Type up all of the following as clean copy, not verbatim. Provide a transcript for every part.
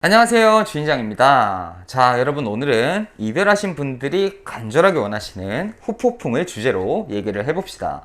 안녕하세요, 주인장입니다. 자, 여러분, 오늘은 이별하신 분들이 간절하게 원하시는 후폭풍을 주제로 얘기를 해봅시다.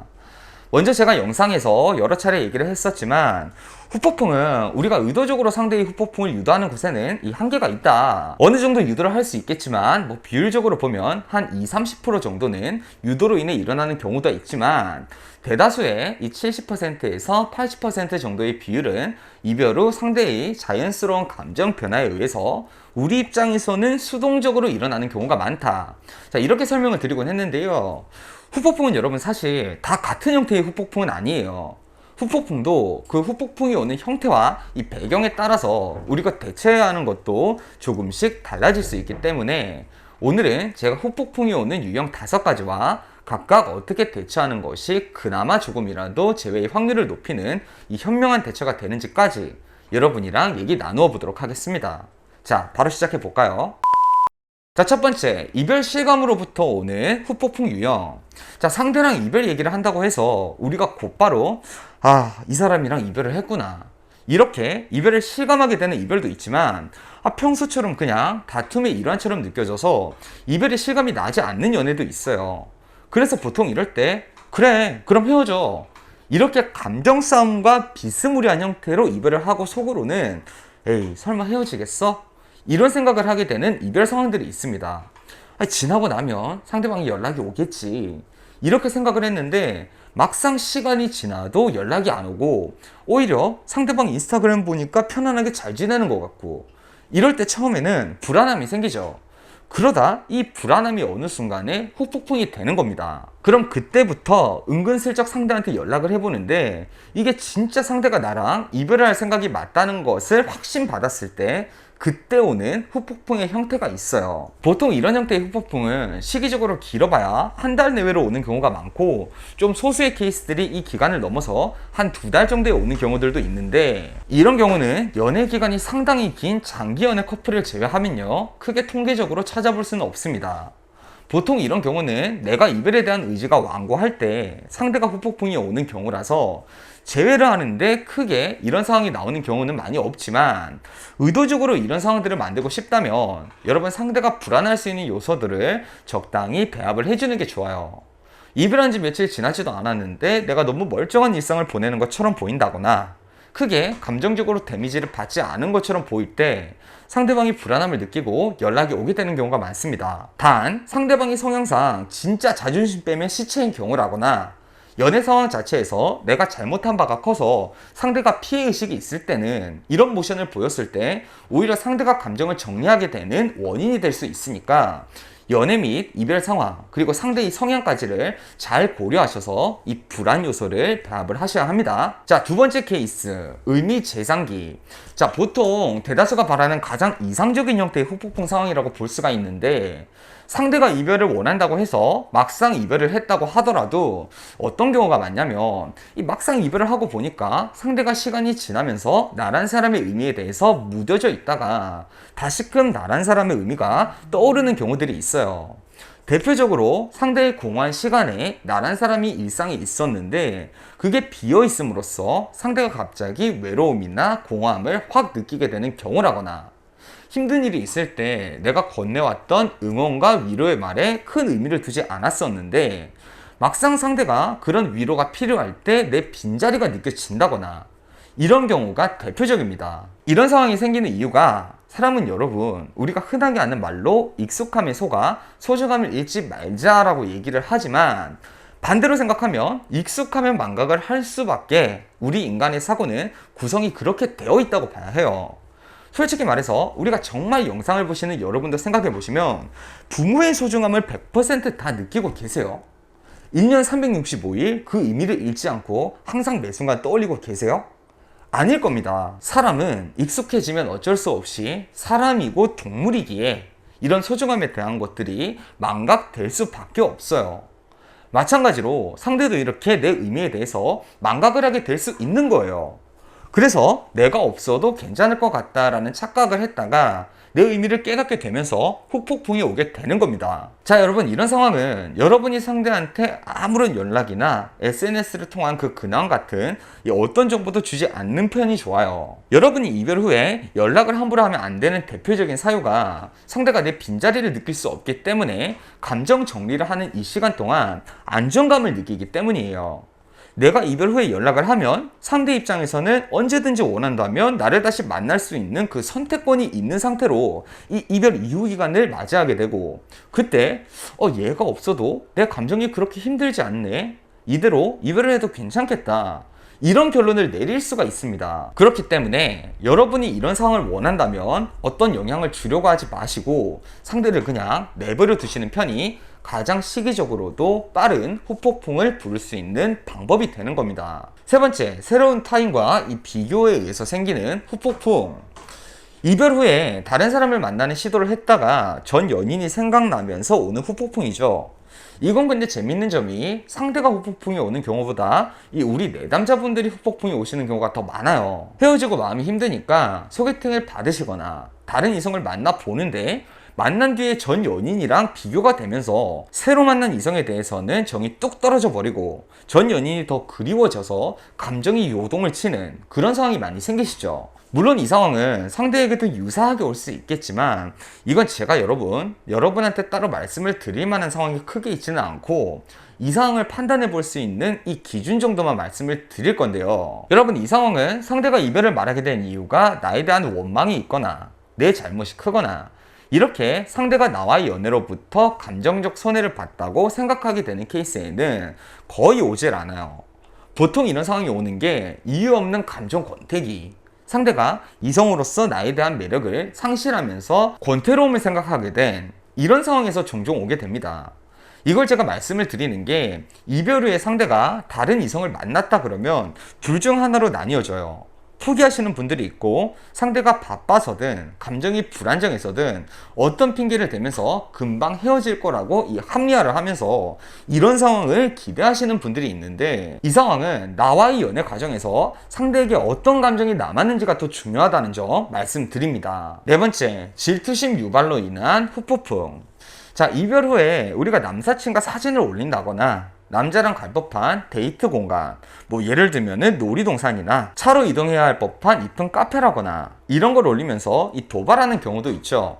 먼저 제가 영상에서 여러 차례 얘기를 했었지만 후폭풍은 우리가 의도적으로 상대의 후폭풍을 유도하는 곳에는 이 한계가 있다. 어느 정도 유도를 할 수 있겠지만 비율적으로 보면 한 20-30% 정도는 유도로 인해 일어나는 경우도 있지만 대다수의 이 70%에서 80% 정도의 비율은 이별 후 상대의 자연스러운 감정 변화에 의해서 우리 입장에서는 수동적으로 일어나는 경우가 많다. 자, 이렇게 설명을 드리곤 했는데요. 후폭풍은 여러분 사실 다 같은 형태의 후폭풍은 아니에요. 후폭풍도 그 후폭풍이 오는 형태와 이 배경에 따라서 우리가 대처해야 하는 것도 조금씩 달라질 수 있기 때문에 오늘은 제가 후폭풍이 오는 유형 5가지와 각각 어떻게 대처하는 것이 그나마 조금이라도 재회의 확률을 높이는 이 현명한 대처가 되는지까지 여러분이랑 얘기 나누어 보도록 하겠습니다. 자, 바로 시작해 볼까요? 자, 첫 번째, 이별 실감으로부터 오는 후폭풍 유형. 자, 상대랑 이별 얘기를 한다고 해서 우리가 곧바로 이 사람이랑 이별을 했구나, 이렇게 이별을 실감하게 되는 이별도 있지만 평소처럼 그냥 다툼의 일환처럼 느껴져서 이별의 실감이 나지 않는 연애도 있어요. 그래서 보통 이럴 때 그래, 그럼 헤어져, 이렇게 감정 싸움과 비스무리한 형태로 이별을 하고 속으로는 에이, 설마 헤어지겠어? 이런 생각을 하게 되는 이별 상황들이 있습니다. 지나고 나면 상대방이 연락이 오겠지, 이렇게 생각을 했는데 막상 시간이 지나도 연락이 안 오고 오히려 상대방 인스타그램 보니까 편안하게 잘 지내는 것 같고, 이럴 때 처음에는 불안함이 생기죠. 그러다 이 불안함이 어느 순간에 후폭풍이 되는 겁니다. 그럼 그때부터 은근슬쩍 상대한테 연락을 해보는데 이게 진짜 상대가 나랑 이별을 할 생각이 맞다는 것을 확신받았을 때 그때 오는 후폭풍의 형태가 있어요. 보통 이런 형태의 후폭풍은 시기적으로 길어봐야 한 달 내외로 오는 경우가 많고, 좀 소수의 케이스들이 이 기간을 넘어서 한 2달 정도에 오는 경우들도 있는데, 이런 경우는 연애 기간이 상당히 긴 장기 연애 커플을 제외하면요, 크게 통계적으로 찾아볼 수는 없습니다. 보통 이런 경우는 내가 이별에 대한 의지가 완고할 때 상대가 후폭풍이 오는 경우라서 제외를 하는데 크게 이런 상황이 나오는 경우는 많이 없지만, 의도적으로 이런 상황들을 만들고 싶다면 여러분, 상대가 불안할 수 있는 요소들을 적당히 배합을 해주는 게 좋아요. 이별한 지 며칠 지나지도 않았는데 내가 너무 멀쩡한 일상을 보내는 것처럼 보인다거나 크게 감정적으로 데미지를 받지 않은 것처럼 보일 때 상대방이 불안함을 느끼고 연락이 오게 되는 경우가 많습니다. 단, 상대방이 성향상 진짜 자존심 빼면 시체인 경우라거나 연애 상황 자체에서 내가 잘못한 바가 커서 상대가 피해의식이 있을 때는 이런 모션을 보였을 때 오히려 상대가 감정을 정리하게 되는 원인이 될 수 있으니까 연애 및 이별 상황, 그리고 상대의 성향까지를 잘 고려하셔서 이 불안 요소를 배합을 하셔야 합니다. 자, 두 번째 케이스, 의미재상기. 자, 보통 대다수가 바라는 가장 이상적인 형태의 후폭풍 상황이라고 볼 수가 있는데, 상대가 이별을 원한다고 해서 막상 이별을 했다고 하더라도 어떤 경우가 많냐면, 이 막상 이별을 하고 보니까 상대가 시간이 지나면서 나란 사람의 의미에 대해서 무뎌져 있다가 다시금 나란 사람의 의미가 떠오르는 경우들이 있어요. 대표적으로 상대의 공허한 시간에 나란 사람이 일상에 있었는데 그게 비어있음으로써 상대가 갑자기 외로움이나 공허함을 확 느끼게 되는 경우라거나, 힘든 일이 있을 때 내가 건네왔던 응원과 위로의 말에 큰 의미를 두지 않았었는데 막상 상대가 그런 위로가 필요할 때 내 빈자리가 느껴진다거나, 이런 경우가 대표적입니다. 이런 상황이 생기는 이유가, 사람은 여러분, 우리가 흔하게 하는 말로 익숙함에 속아 소중함을 잃지 말자라고 얘기를 하지만, 반대로 생각하면 익숙하면 망각을 할 수밖에 우리 인간의 사고는 구성이 그렇게 되어 있다고 봐야 해요. 솔직히 말해서 우리가 정말 영상을 보시는 여러분도 생각해 보시면 부모의 소중함을 100% 다 느끼고 계세요? 1년 365일 그 의미를 잃지 않고 항상 매 순간 떠올리고 계세요? 아닐 겁니다. 사람은 익숙해지면 어쩔 수 없이 사람이고 동물이기에 이런 소중함에 대한 것들이 망각될 수밖에 없어요. 마찬가지로 상대도 이렇게 내 의미에 대해서 망각을 하게 될 수 있는 거예요. 그래서 내가 없어도 괜찮을 것 같다라는 착각을 했다가 내 의미를 깨닫게 되면서 후폭풍이 오게 되는 겁니다. 자, 여러분, 이런 상황은 여러분이 상대한테 아무런 연락이나 SNS를 통한 그 근황 같은 어떤 정보도 주지 않는 편이 좋아요. 여러분이 이별 후에 연락을 함부로 하면 안 되는 대표적인 사유가 상대가 내 빈자리를 느낄 수 없기 때문에 감정 정리를 하는 이 시간 동안 안정감을 느끼기 때문이에요. 내가 이별 후에 연락을 하면 상대 입장에서는 언제든지 원한다면 나를 다시 만날 수 있는 그 선택권이 있는 상태로 이 이별 이후 기간을 맞이하게 되고, 그때 얘가 없어도 내 감정이 그렇게 힘들지 않네, 이대로 이별을 해도 괜찮겠다, 이런 결론을 내릴 수가 있습니다. 그렇기 때문에 여러분이 이런 상황을 원한다면 어떤 영향을 주려고 하지 마시고 상대를 그냥 내버려 두시는 편이 가장 시기적으로도 빠른 후폭풍을 부를 수 있는 방법이 되는 겁니다. 세 번째, 새로운 타인과 이 비교에 의해서 생기는 후폭풍. 이별 후에 다른 사람을 만나는 시도를 했다가 전 연인이 생각나면서 오는 후폭풍이죠. 이건 근데 재밌는 점이 상대가 후폭풍이 오는 경우보다 이 우리 내담자분들이 후폭풍이 오시는 경우가 더 많아요. 헤어지고 마음이 힘드니까 소개팅을 받으시거나 다른 이성을 만나 보는데 만난 뒤에 전 연인이랑 비교가 되면서 새로 만난 이성에 대해서는 정이 뚝 떨어져 버리고 전 연인이 더 그리워져서 감정이 요동을 치는 그런 상황이 많이 생기시죠. 물론 이 상황은 상대에게도 유사하게 올 수 있겠지만 이건 제가 여러분한테 따로 말씀을 드릴 만한 상황이 크게 있지는 않고 이 상황을 판단해 볼 수 있는 이 기준 정도만 말씀을 드릴 건데요. 여러분, 이 상황은 상대가 이별을 말하게 된 이유가 나에 대한 원망이 있거나 내 잘못이 크거나 이렇게 상대가 나와의 연애로부터 감정적 손해를 봤다고 생각하게 되는 케이스에는 거의 오질 않아요. 보통 이런 상황이 오는 게 이유 없는 감정 권태기, 상대가 이성으로서 나에 대한 매력을 상실하면서 권태로움을 생각하게 된 이런 상황에서 종종 오게 됩니다. 이걸 제가 말씀을 드리는 게 이별 후에 상대가 다른 이성을 만났다 그러면 둘 중 하나로 나뉘어져요. 포기하시는 분들이 있고 상대가 바빠서든 감정이 불안정해서든 어떤 핑계를 대면서 금방 헤어질 거라고 이 합리화를 하면서 이런 상황을 기대하시는 분들이 있는데, 이 상황은 나와의 연애 과정에서 상대에게 어떤 감정이 남았는지가 더 중요하다는 점 말씀드립니다. 네 번째, 질투심 유발로 인한 후폭풍. 자, 이별 후에 우리가 남사친과 사진을 올린다거나 남자랑 갈 법한 데이트 공간, 예를 들면은 놀이동산이나 차로 이동해야 할 법한 이쁜 카페라거나 이런 걸 올리면서 이 도발하는 경우도 있죠.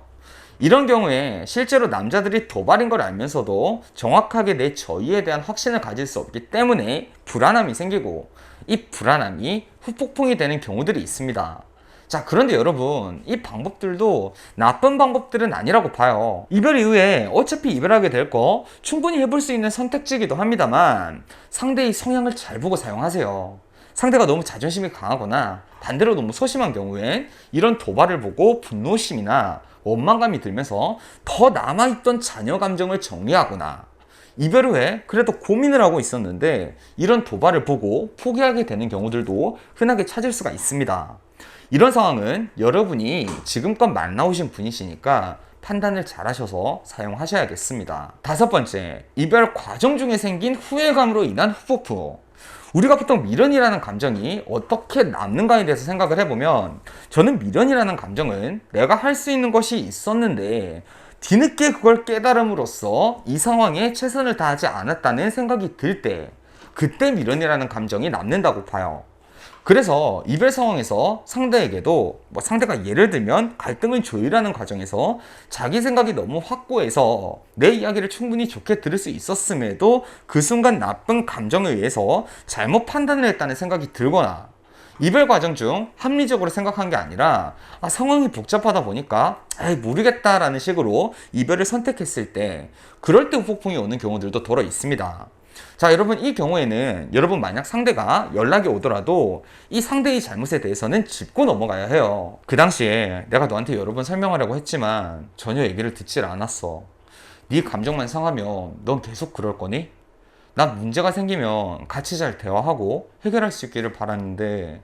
이런 경우에 실제로 남자들이 도발인 걸 알면서도 정확하게 내 저의에 대한 확신을 가질 수 없기 때문에 불안함이 생기고 이 불안함이 후폭풍이 되는 경우들이 있습니다. 자, 그런데 여러분, 이 방법들도 나쁜 방법들은 아니라고 봐요. 이별 이후에 어차피 이별하게 될 거 충분히 해볼 수 있는 선택지이기도 합니다만 상대의 성향을 잘 보고 사용하세요. 상대가 너무 자존심이 강하거나 반대로 너무 소심한 경우엔 이런 도발을 보고 분노심이나 원망감이 들면서 더 남아있던 자녀 감정을 정리하거나 이별 후에 그래도 고민을 하고 있었는데 이런 도발을 보고 포기하게 되는 경우들도 흔하게 찾을 수가 있습니다. 이런 상황은 여러분이 지금껏 만나오신 분이시니까 판단을 잘 하셔서 사용하셔야겠습니다. 다섯 번째, 이별 과정 중에 생긴 후회감으로 인한 후폭풍. 우리가 보통 미련이라는 감정이 어떻게 남는가에 대해서 생각을 해보면, 저는 미련이라는 감정은 내가 할 수 있는 것이 있었는데 뒤늦게 그걸 깨달음으로써 이 상황에 최선을 다하지 않았다는 생각이 들 때, 그때 미련이라는 감정이 남는다고 봐요. 그래서 이별 상황에서 상대에게도 상대가 예를 들면 갈등을 조율하는 과정에서 자기 생각이 너무 확고해서 내 이야기를 충분히 좋게 들을 수 있었음에도 그 순간 나쁜 감정에 의해서 잘못 판단을 했다는 생각이 들거나, 이별 과정 중 합리적으로 생각한 게 아니라 상황이 복잡하다 보니까 모르겠다라는 식으로 이별을 선택했을 때, 그럴 때 후폭풍이 오는 경우들도 더러 있습니다. 자, 여러분, 이 경우에는 여러분 만약 상대가 연락이 오더라도 이 상대의 잘못에 대해서는 짚고 넘어가야 해요. 그 당시에 내가 너한테 여러 번 설명하려고 했지만 전혀 얘기를 듣질 않았어. 네 감정만 상하면 넌 계속 그럴 거니? 난 문제가 생기면 같이 잘 대화하고 해결할 수 있기를 바랐는데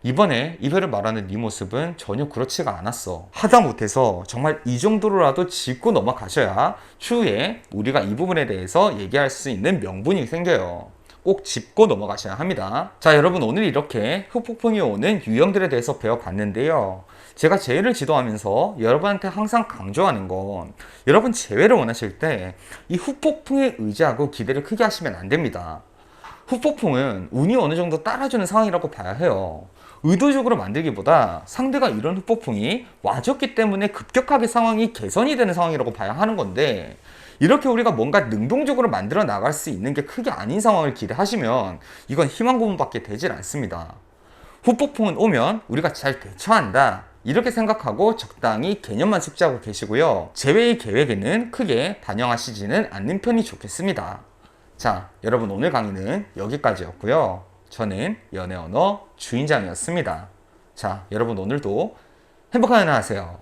이번에 이별을 말하는 네 모습은 전혀 그렇지가 않았어. 하다못해서 정말 이 정도로라도 짚고 넘어가셔야 추후에 우리가 이 부분에 대해서 얘기할 수 있는 명분이 생겨요. 꼭 짚고 넘어가셔야 합니다. 자, 여러분 오늘 이렇게 후폭풍이 오는 유형들에 대해서 배워봤는데요. 제가 재회를 지도하면서 여러분한테 항상 강조하는 건 여러분 재회를 원하실 때 이 후폭풍에 의지하고 기대를 크게 하시면 안 됩니다. 후폭풍은 운이 어느 정도 따라주는 상황이라고 봐야 해요. 의도적으로 만들기보다 상대가 이런 후폭풍이 와줬기 때문에 급격하게 상황이 개선이 되는 상황이라고 봐야 하는 건데, 이렇게 우리가 뭔가 능동적으로 만들어 나갈 수 있는 게 크게 아닌 상황을 기대하시면 이건 희망 고문밖에 되질 않습니다. 후폭풍은 오면 우리가 잘 대처한다, 이렇게 생각하고 적당히 개념만 숙지하고 계시고요. 재회의 계획에는 크게 반영하시지는 않는 편이 좋겠습니다. 자, 여러분 오늘 강의는 여기까지였고요. 저는 연애 언어 주인장이었습니다. 자, 여러분 오늘도 행복한 연애 하세요.